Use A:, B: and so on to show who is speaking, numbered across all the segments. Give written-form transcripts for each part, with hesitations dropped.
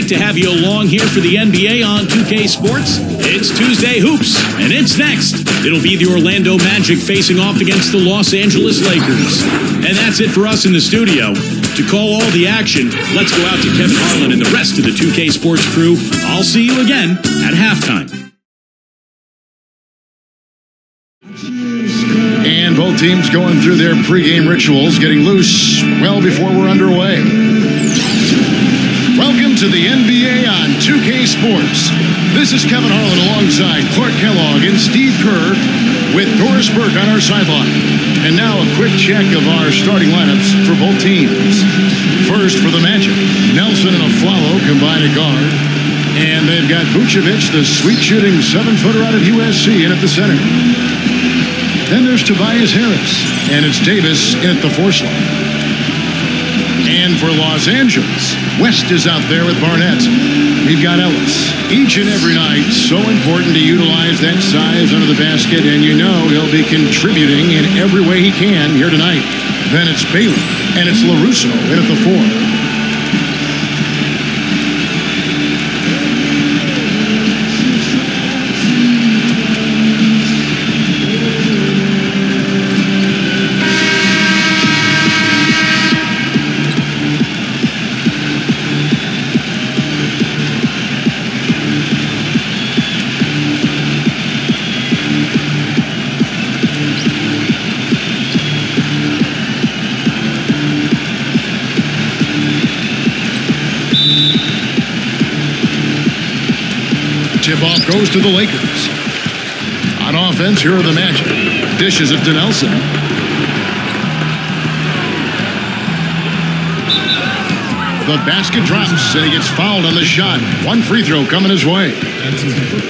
A: Great to have you along here for the NBA on 2K Sports. It's Tuesday Hoops, and it's next. It'll be the Orlando Magic facing off against the Los Angeles Lakers. And that's it for us in the studio. To call all the action, let's go out to Kevin Harlan and the rest of the 2K Sports crew. I'll see you again at halftime.
B: And both teams going through their pregame rituals, getting loose well before we're underway. Welcome to the NBA on 2K Sports. This is Kevin Harlan alongside Clark Kellogg and Steve Kerr with Doris Burke on our sideline. And now a quick check of our starting lineups for both teams. First for the Magic, Nelson and Aflalo combine at guard. And they've got Vucevic, the sweet-shooting 7-footer out of USC, in at the center. Then there's Tobias Harris, and it's Davis in at the 4 slot. And for Los Angeles, West is out there with Barnett. We've got Ellis. Each and every night, so important to utilize that size under the basket, and you know he'll be contributing in every way he can here tonight. Then it's Bailey, and it's LaRusso in at the 4. Tip-off goes to the Lakers. On offense, here are the Magic. Dishes it to Nelson. The basket drops, and he gets fouled on the shot. One free throw coming his way.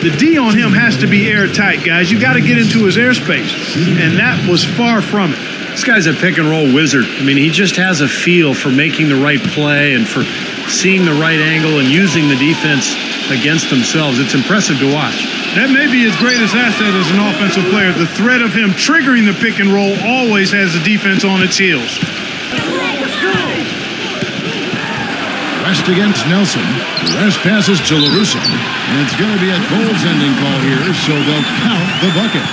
C: The D on him has to be airtight, guys. You got to get into his airspace, and that was far from it.
D: This guy's a pick-and-roll wizard. I mean, he just has a feel for making the right play and for seeing the right angle and using the defense against themselves. It's impressive to watch.
C: That may be his greatest asset as an offensive player. The threat of him triggering the pick and roll always has the defense on its heels.
B: West against Nelson. West passes to LaRusso. And it's going to be a goaltending call here, so they'll count the bucket.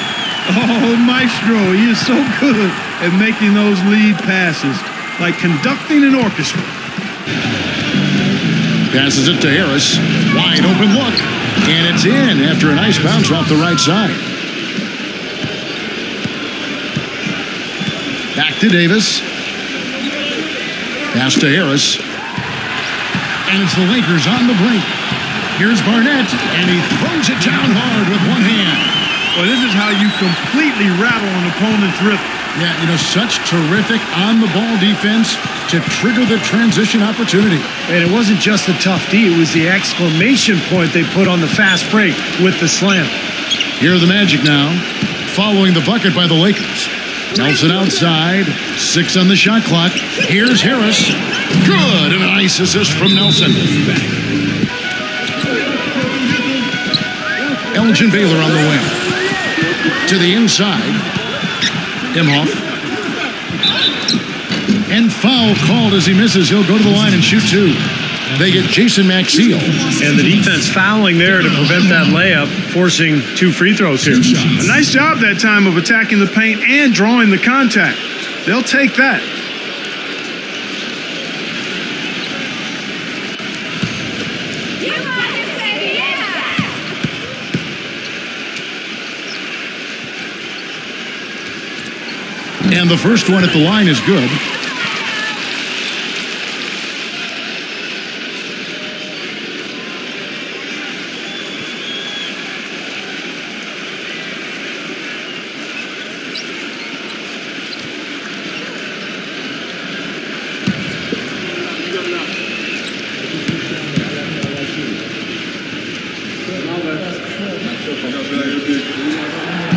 C: Oh, Maestro, he is so good at making those lead passes, like conducting an orchestra.
B: Passes it to Harris. Wide open look. And it's in after a nice bounce off the right side. Back to Davis. Pass to Harris. And it's the Lakers on the brink. Here's Barnett. And he throws it down hard with one hand.
C: Well, this is how you completely rattle an opponent's rhythm.
B: Yeah, you know, such terrific on-the-ball defense to trigger the transition opportunity.
D: And it wasn't just the tough D, it was the exclamation point they put on the fast break with the slam.
B: Here are the Magic now, following the bucket by the Lakers. Nelson outside, 6 on the shot clock. Here's Harris. Good, and a nice assist from Nelson. Elgin Baylor on the wing. To the inside. Imhoff. And foul called as he misses. He'll go to the line and shoot 2. They get Jason Maxiell.
D: And the defense fouling there to prevent that layup, forcing 2 free throws here.
C: A nice job that time of attacking the paint and drawing the contact. They'll take that.
B: And the first one at the line is good.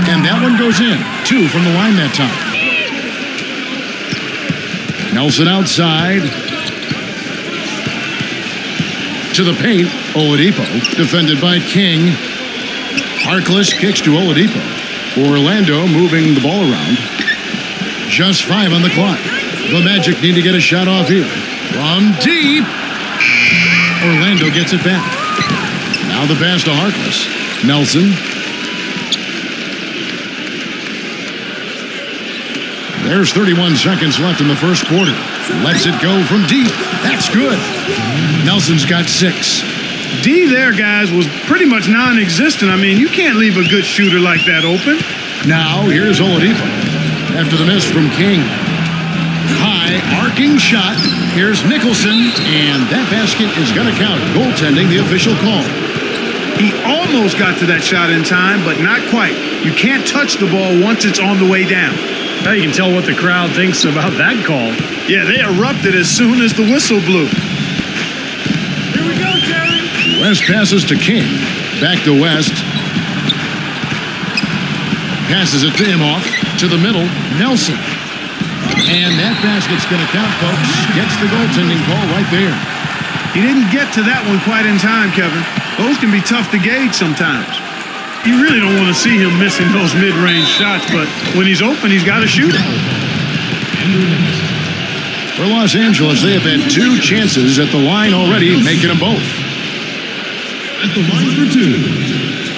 B: And that one goes in. 2 from the line that time. Nelson outside. To the paint. Oladipo. Defended by King. Harkless kicks to Oladipo. Orlando moving the ball around. Just 5 on the clock. The Magic need to get a shot off here. From deep. Orlando gets it back. Now the pass to Harkless. Nelson. There's 31 seconds left in the first quarter. Lets it go from deep. That's good. Nelson's got 6.
C: D there, guys, was pretty much non-existent. I mean, you can't leave a good shooter like that open.
B: Now here's Oladipo. After the miss from King. High arcing shot. Here's Nicholson. And that basket is going to count. Goaltending, the official call.
C: He almost got to that shot in time, but not quite. You can't touch the ball once it's on the way down.
D: Now you can tell what the crowd thinks about that call.
C: Yeah, they erupted as soon as the whistle blew. Here we go, Jerry.
B: West passes to King. Back to West. Passes it to Imhoff. To the middle, Nelson. And that basket's going to count, folks. Gets the goaltending call right there.
C: He didn't get to that one quite in time, Kevin. Those can be tough to gauge sometimes. You really don't want to see him missing those mid-range shots, but when he's open, he's got to shoot it.
B: For Los Angeles, they have had 2 chances at the line already, making them both.
E: At the line for 2.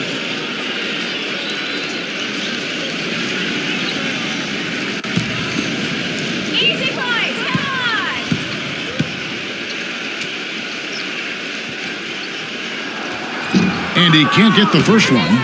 B: And he can't get the first one.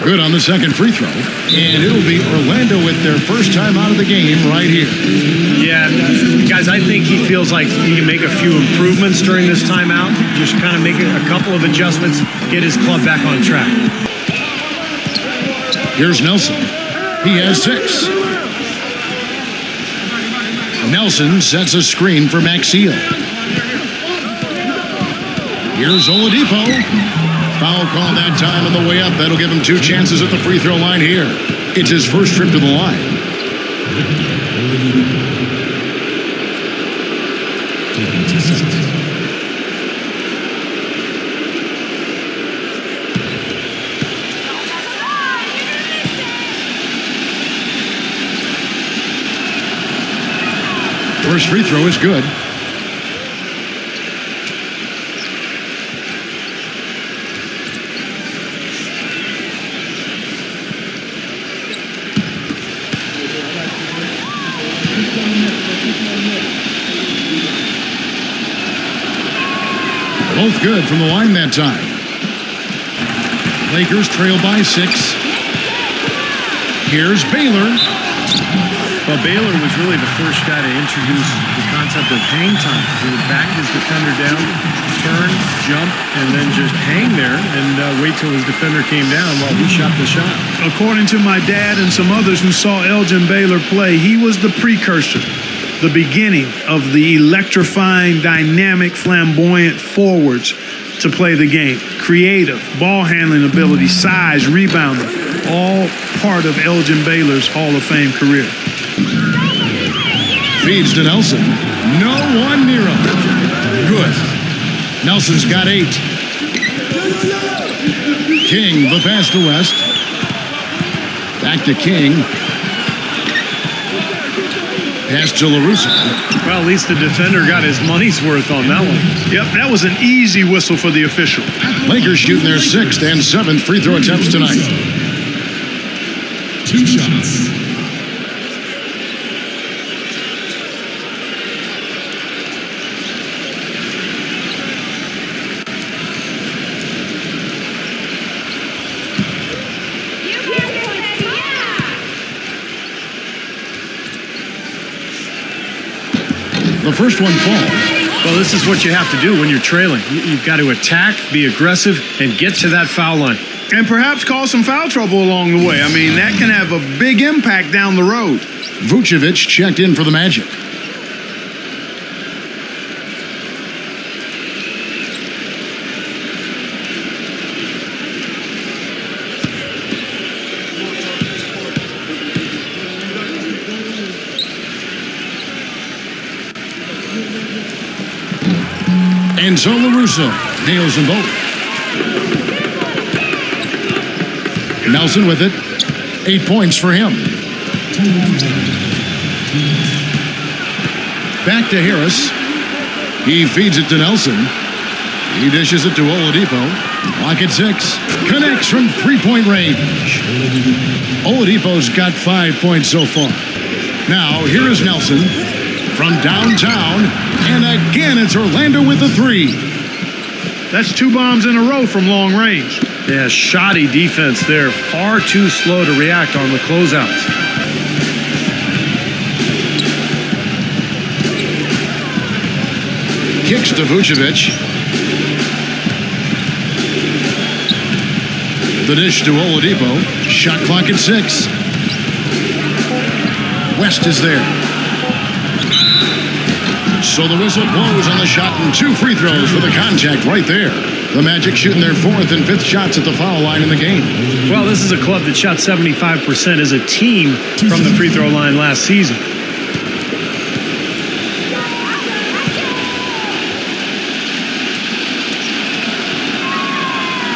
B: Good on the second free throw. And it'll be Orlando with their first time out of the game right here.
D: Yeah, guys, I think he feels like he can make a few improvements during this timeout. Just kind of make a couple of adjustments, get his club back on track.
B: Here's Nelson. He has 6. Nelson sets a screen for Maxiel. Here's Oladipo. Foul call that time on the way up. That'll give him 2 chances at the free throw line here. It's his first trip to the line. First free throw is good. Both good from the line that time. Lakers trail by 6. Here's Baylor.
D: Well, Baylor was really the first guy to introduce the concept of hang time. He would back his defender down, turn, jump, and then just hang there and wait till his defender came down while he shot the shot.
C: According to my dad and some others who saw Elgin Baylor play, he was the precursor, the beginning of the electrifying, dynamic, flamboyant forwards to play the game. Creative, ball handling ability, size, rebounding, all part of Elgin Baylor's Hall of Fame career.
B: Feeds to Nelson. No one near him. Good. Nelson's got 8. King, the pass to West. Back to King. Pass to LaRusso.
D: Well, at least the defender got his money's worth on that one.
C: Yep, that was an easy whistle for the official.
B: Lakers shooting their 6th and 7th free throw attempts tonight.
E: 2 shots.
B: The first one falls.
D: Well, this is what you have to do when you're trailing. You've got to attack, be aggressive, and get to that foul line.
C: And perhaps cause some foul trouble along the way. I mean, that can have a big impact down the road.
B: Vucevic checked in for the Magic. Enzo LaRusso nails them both. Nelson with it. 8 points for him. Back to Harris. He feeds it to Nelson. He dishes it to Oladipo. Lock at 6. Connects from three-point range. Oladipo's got 5 points so far. Now, here is Nelson from downtown. And again, it's Orlando with the 3.
C: That's 2 bombs in a row from long range.
D: Yeah, shoddy defense there. Far too slow to react on the closeouts.
B: Kicks to Vucevic. The dish to Oladipo. Shot clock at 6. West is there. So the whistle blows on the shot and 2 free throws for the contact right there. The Magic shooting their 4th and 5th shots at the foul line in the game.
D: Well, this is a club that shot 75% as a team from the free throw line last season.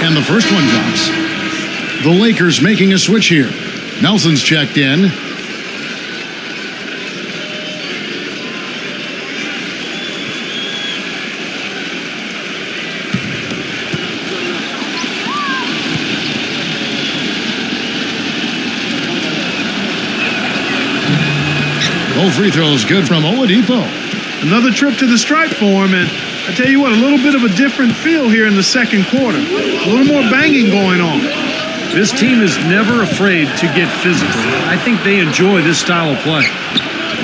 B: And the first one drops. The Lakers making a switch here. Nelson's checked in. Both free throws good from Oladipo.
C: Another trip to the stripe for him, and I tell you what, a little bit of a different feel here in the second quarter. A little more banging going on.
D: This team is never afraid to get physical. I think they enjoy this style of play.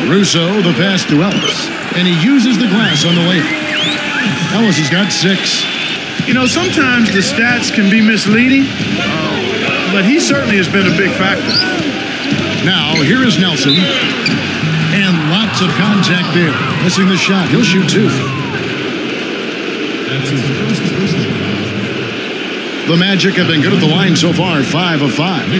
B: Russo, the pass to Ellis, and he uses the glass on the layup. Ellis has got 6.
C: You know, sometimes the stats can be misleading, but he certainly has been a big factor.
B: Now, here is Nelson. And lots of contact there. Missing the shot. He'll shoot 2. The Magic have been good at the line so far. 5 of 5.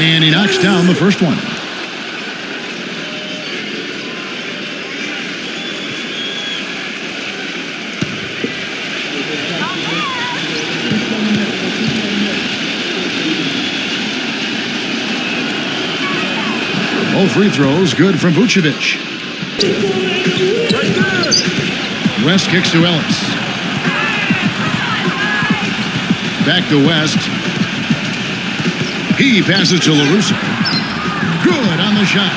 B: And he knocks down the first one. Both free throws good from Vucevic. West kicks to Ellis. Back to West. He passes to LaRusso. Good on the shot.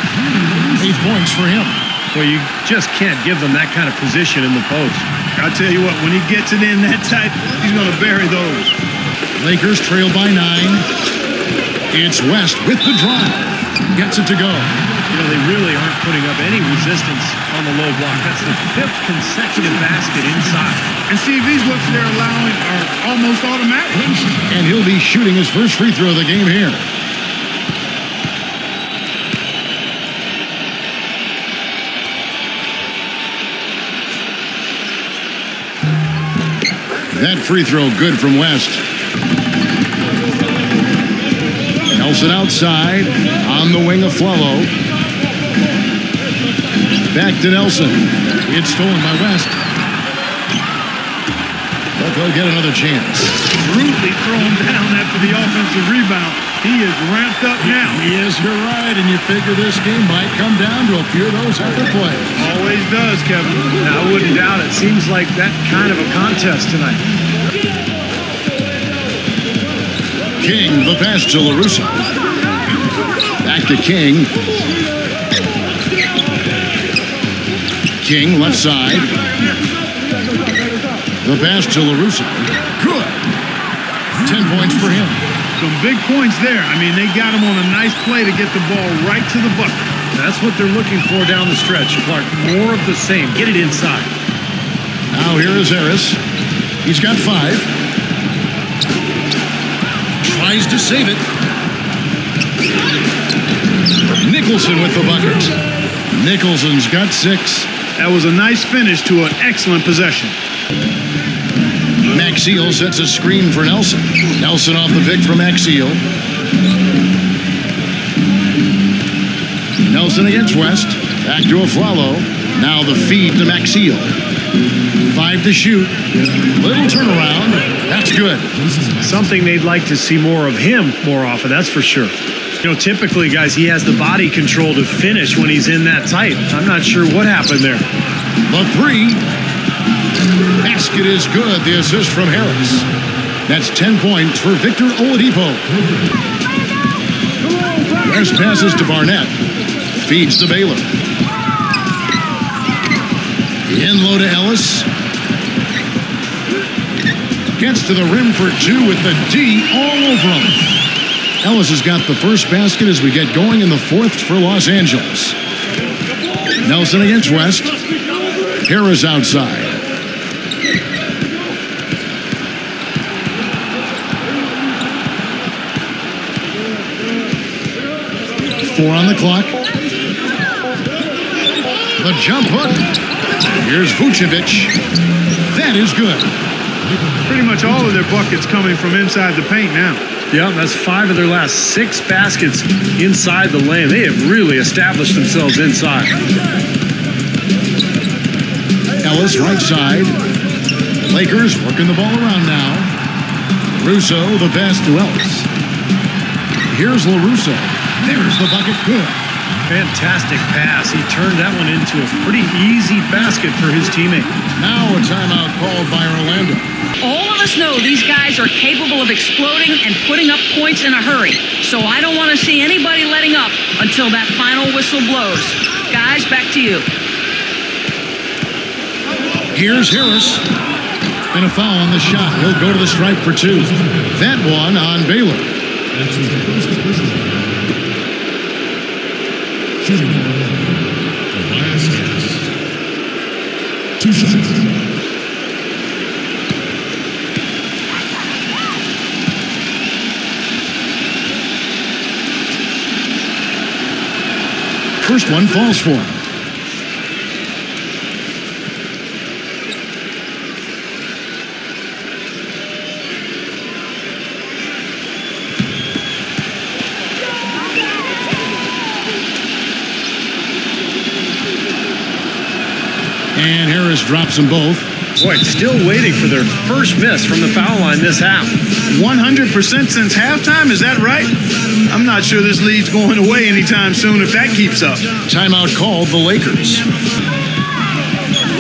B: 8 points for him.
D: Well, you just can't give them that kind of position in the post.
C: I'll tell you what, when he gets it in that tight, he's going to bury those.
B: Lakers trail by 9. It's West with the drive. Gets it to go.
D: You know, they really aren't putting up any resistance on the low block. That's the 5th consecutive basket inside.
C: And Steve, these looks they're allowing are almost automatic.
B: And he'll be shooting his first free throw of the game here. That free throw good from West. Nelson outside on the wing of Flello. Back to Nelson. It's stolen by West. But they'll get another chance.
C: Brutally thrown down after the offensive rebound. He is ramped up now.
B: He is, you're right, and you figure this game might come down to a few of those effort plays.
C: Always does, Kevin.
D: I wouldn't doubt it. Seems like that kind of a contest tonight.
B: King, the pass to LaRusso. Back to King. King, left side. The pass to LaRusso. Good. 10 points for him.
C: Some big points there. I mean, they got him on a nice play to get the ball right to the bucket.
D: That's what they're looking for down the stretch, Clark. More of the same. Get it inside.
B: Now here is Harris. He's got 5. Tries to save it. Nicholson with the bucket. Nicholson's got 6.
C: That was a nice finish to an excellent possession.
B: Maxiel sets a screen for Nelson. Nelson off the pick from Maxiel. Nelson against West. Back to Aflalo. Now the feed to Maxiel. 5 to shoot. Little turnaround. That's good.
D: Something they'd like to see more of him more often, that's for sure. You know, typically, guys, he has the body control to finish when he's in that tight. I'm not sure what happened there.
B: The 3. Basket is good. The assist from Harris. That's 10 points for Victor Oladipo. West passes to Barnett. Feeds to Baylor. In low to Ellis. Gets to the rim for 2 with the D all over him. Ellis has got the first basket as we get going in the 4th for Los Angeles. Nelson against West. Harris outside. Four on the clock. The jump hook. Here's Vucevic. That is good.
C: Pretty much all of their buckets coming from inside the paint now.
D: Yeah, that's 5 of their last 6 baskets inside the lane. They have really established themselves inside.
B: Ellis right side. Lakers working the ball around now. Russo the pass to Ellis. Here's LaRusso. There's the bucket. Good.
D: Fantastic pass. He turned that one into a pretty easy basket for his teammate.
B: Now a timeout called by Orlando.
F: All of us know these guys are capable of exploding and putting up points in a hurry. So I don't want to see anybody letting up until that final whistle blows. Guys, back to you.
B: Here's Harris. And a foul on the shot. He'll go to the stripe for 2. That one on Baylor.
E: Shooting for Tobias Harris. 2 shots.
B: First one falls for him. And Harris drops them both.
D: Boy, still waiting for their first miss from the foul line this half.
C: 100% since halftime, is that right? I'm not sure this lead's going away anytime soon if that keeps up.
B: Timeout called the Lakers.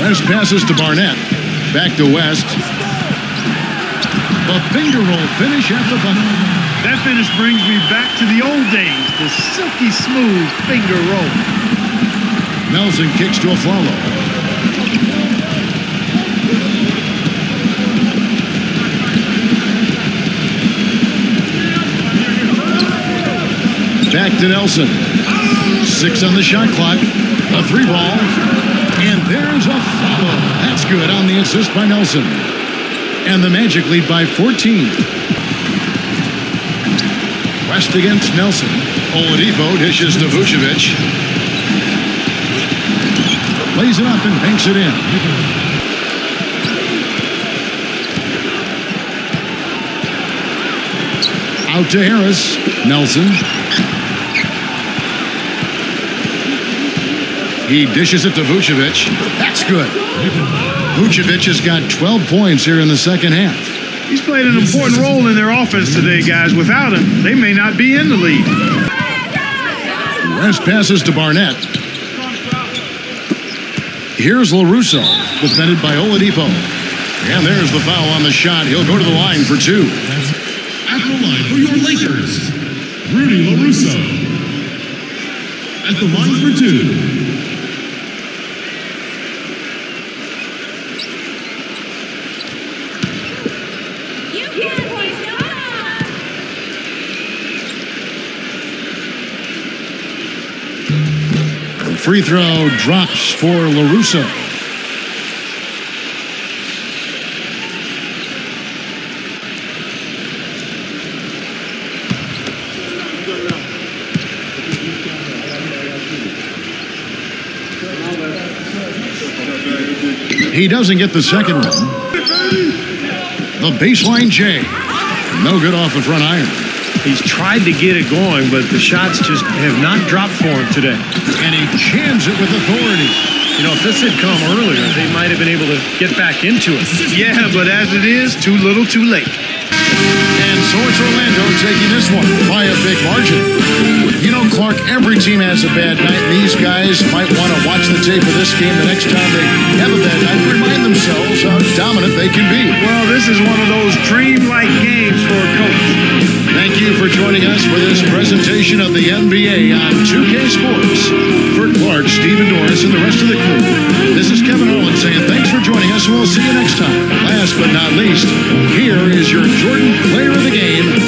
B: West passes to Barnett. Back to West. The finger roll finish at the bucket.
C: That finish brings me back to the old days, the silky smooth finger roll.
B: Nelson kicks to Aflalo. Back to Nelson. 6 on the shot clock. A 3 ball. And there's a foul. That's good on the assist by Nelson. And the Magic lead by 14. West against Nelson. Oladipo dishes to Vucevic. Lays it up and banks it in. Out to Harris. Nelson. He dishes it to Vucevic. That's good. Vucevic has got 12 points here in the second half.
C: He's played an important role in their offense today, guys. Without him, they may not be in the lead.
B: West passes to Barnett. Here's LaRusso, defended by Oladipo. And there's the foul on the shot. He'll go to the line for 2.
E: At the line for your Lakers, Rudy LaRusso. At the line for 2.
B: Free throw drops for LaRusso. He doesn't get the second one. The baseline J. No good off the front iron.
D: He's tried to get it going, but the shots just have not dropped for him today.
B: And he jams it with authority.
D: You know, if this had come earlier, they might have been able to get back into it.
C: Yeah, but as it is, too little, too late.
B: And so it's Orlando taking this one by a big margin. You know, Clark, every team has a bad night, and these guys might want to watch the tape of this game the next time they have a bad night to remind themselves how dominant they can be.
C: Well, this is one of those dream-like games for a coach.
B: Thank you for joining us for this presentation of the NBA on 2K Sports. For Clark, Stephen Norris, and the rest of the crew, this is Kevin Harlan saying thanks for joining us, and we'll see you next time. Last but not least, here is your Jordan Player of the Game,